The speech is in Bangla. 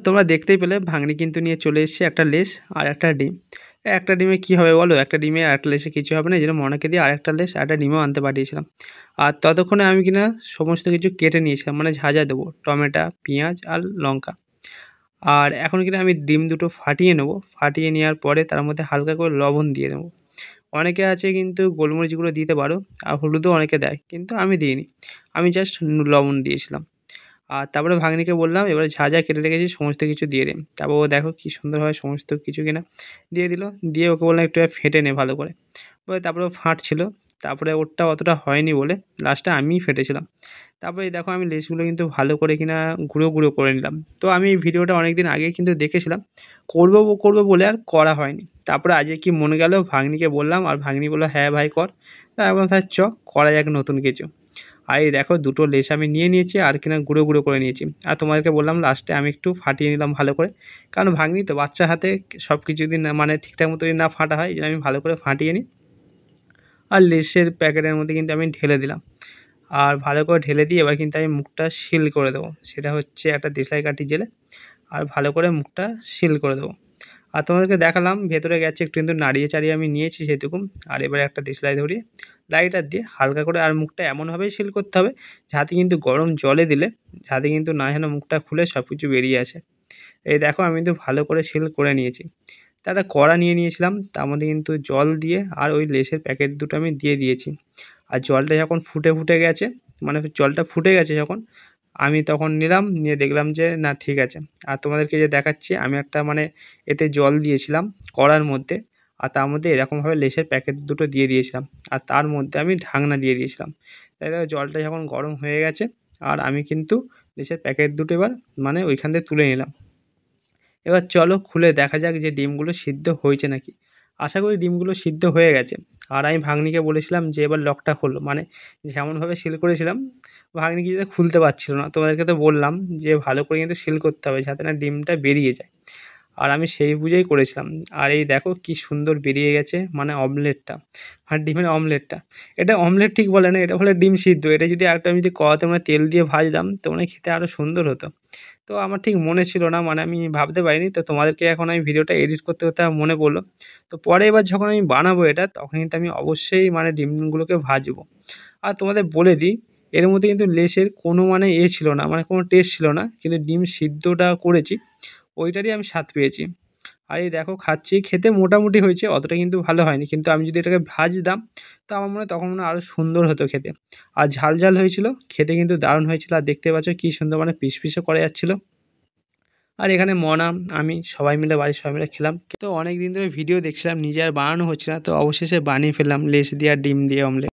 তোমরা দেখতেই পেলে ভাঙনি কিন্তু নিয়ে চলে এসেছে একটা লেস আর একটা ডিম। একটা ডিমে কী হবে বলো? একটা ডিমে আরেকটা লেসে কিছু হবে না, এই জন্য মনাকে দিয়ে আরেকটা লেস আরেকটা ডিমও আনতে পাঠিয়েছিলাম। আর ততক্ষণে আমি কিনা সমস্ত কিছু কেটে নিয়েছিলাম, মানে ঝাঁঝা দেবো, টমেটো, পেঁয়াজ আর লঙ্কা। আর এখন কিনা আমি ডিম দুটো ফাটিয়ে নেবো, ফাটিয়ে নেওয়ার পরে তার মধ্যে হালকা করে লবণ দিয়ে দেবো। অনেকে আছে কিন্তু গোলমরিচগুলো দিতে পারো, আর হলুদও অনেকে দেয়, কিন্তু আমি দিইনি। আমি জাস্ট লবণ দিয়েছিলাম। আর তারপরে ভাগ্নিকে বললাম, এবারে যা যা কেটে রেখেছি সমস্ত কিছু দিয়ে দে। তারপর ও দেখো কী সুন্দরভাবে সমস্ত কিছু কিনা দিয়ে দিল। দিয়ে ওকে বললাম একটু ফেটে নে ভালো করে। বলে তারপরে ও ফাটছিল। তারপরে ওরটা অতটা হয়নি বলে লাস্টে আমিই ফেটেছিলাম। তারপরে এই দেখো আমি লেসগুলো কিন্তু ভালো করে কিনা গুঁড়ো গুঁড়ো করে নিলাম। তো আমি এই ভিডিওটা অনেকদিন আগেই কিন্তু দেখেছিলাম, করবো বলে আর করা হয়নি। তারপরে আজকে কি মনে গেল, ভাগ্নিকে বললাম, আর ভাগ্নি বলল হ্যাঁ ভাই কর। তাই আমি বললাম তাহলে চ করা যাক নতুন কিছু। আর এই দেখো দুটো লেস আমি নিয়ে নিয়েছি আর কিনা গুঁড়ো গুঁড়ো করে নিয়েছি। আর তোমাদেরকে বললাম লাস্টে আমি একটু ফাটিয়ে নিলাম ভালো করে, কারণ ভাগ্নি তো বাচ্চা হাতে সব কিছু যদি না মানে ঠিকঠাক মতো যদি না ফাটা হয়, এই জন্য আমি ভালো করে ফাটিয়ে নিই। আর লেসের প্যাকেটের মধ্যে কিন্তু আমি ঢেলে দিলাম। আর ভালো করে ঢেলে দিয়ে এবার কিন্তু আমি মুখটা সিল করে দেবো। সেটা হচ্ছে একটা দেশলাই কাঠি জেলে আর ভালো করে মুখটা সিল করে দেবো। আর তোমাদেরকে দেখালাম ভেতরে গেছে একটু, কিন্তু নাড়িয়ে চাড়িয়ে আমি নিয়েছি সেটুকু। আর এবারে একটা দেশলাই ধরিয়ে লাইটার দিয়ে হালকা করে, আর মুখটা এমনভাবেই সিল করতে হবে যাতে কিন্তু গরম জলে দিলে যাতে কিন্তু না যেন মুখটা খুলে সব কিছু বেরিয়ে আসে। এই দেখো আমি কিন্তু ভালো করে সিল করে নিয়েছি। তা একটা কড়া নিয়ে নিয়েছিলাম, তার মধ্যে কিন্তু জল দিয়ে আর ওই লেসের প্যাকেট দুটো আমি দিয়ে দিয়েছি। আর জলটা যখন ফুটে গেছে, মানে জলটা ফুটে গেছে যখন, আমি তখন নিলাম, নিয়ে দেখলাম যে না ঠিক আছে। আর তোমাদেরকে যে দেখাচ্ছি আমি একটা মানে এতে জল দিয়েছিলাম কড়ার মধ্যে, আর তার মধ্যে এরকমভাবে লেসের প্যাকেট দুটো দিয়ে দিয়েছিলাম। আর তার মধ্যে আমি ঢাকনা দিয়ে দিয়েছিলাম। তাই দেখো জলটা যখন গরম হয়ে গেছে, আর আমি কিন্তু লেসের প্যাকেট দুটো এবার মানে ওইখান থেকে তুলে নিলাম। এবার চলো খুলে দেখা যাক যে ডিমগুলো সিদ্ধ হয়েছে নাকি। আশা করি ডিমগুলো সিদ্ধ হয়ে গেছে। আর আমি ভাগ্নিকে বলেছিলাম যে এবার লকটা খোলো, মানে যেমনভাবে সিল করেছিলাম ভাগ্নি কিছুতে খুলতে পারছিল না। তোমাদেরকে তো বললাম যে ভালো করে কিন্তু সিল করতে হবে যাতে না ডিমটা বেরিয়ে যায়। আর আমি সেই বুঝেই করেছিলাম। আর এই দেখো কি সুন্দর বেরিয়ে গেছে মানে অমলেটটা, আর ডিমের অমলেটটা। এটা অমলেট ঠিক বলে না, এটা বলে ডিম সিদ্ধ। এটা যদি আরেকটা আমি যদি কড়াতে মানে তেল দিয়ে ভাজতাম তো মানে খেতে আরও সুন্দর হতো। তো আমার ঠিক মনে ছিল না, মানে আমি ভাবতে পারিনি। তো তোমাদেরকে এখন আমি ভিডিওটা এডিট করতে আমার মনে পড়লো। তো পরে এবার যখন আমি বানাবো এটা, তখন কিন্তু আমি অবশ্যই মানে ডিমগুলোকে ভাজবো। আর তোমাদের বলে দিই, এর মধ্যে কিন্তু লেসের কোনো মানে ছিল না, মানে কোনো টেস্ট ছিল না। কিন্তু ডিম সিদ্ধটা করেছি, ওইটারই আমি স্বাদ পেয়েছি। আর এই দেখো খাচ্ছি, খেতে মোটামুটি হয়েছে, অতটা কিন্তু ভালো হয়নি। কিন্তু আমি যদি এটাকে ভাজতাম তো আমার মনে হয় তখন মনে হয় আরও সুন্দর হতো খেতে। আর ঝাল ঝাল হয়েছিল, খেতে কিন্তু দারুণ হয়েছিল। আর দেখতে পাচ্ছ কী সুন্দর মানে পিস পিসও করা যাচ্ছিলো। আর এখানে মনা, আমি সবাই মিলে বাড়ির সবাই মিলে খেলাম। তো অনেক দিন ধরে ভিডিও দেখছিলাম, নিজে আর বানানো হচ্ছে না, তো অবশেষে বানিয়ে ফেললাম লেস দিয়ে আর ডিম দিয়ে অমলেট।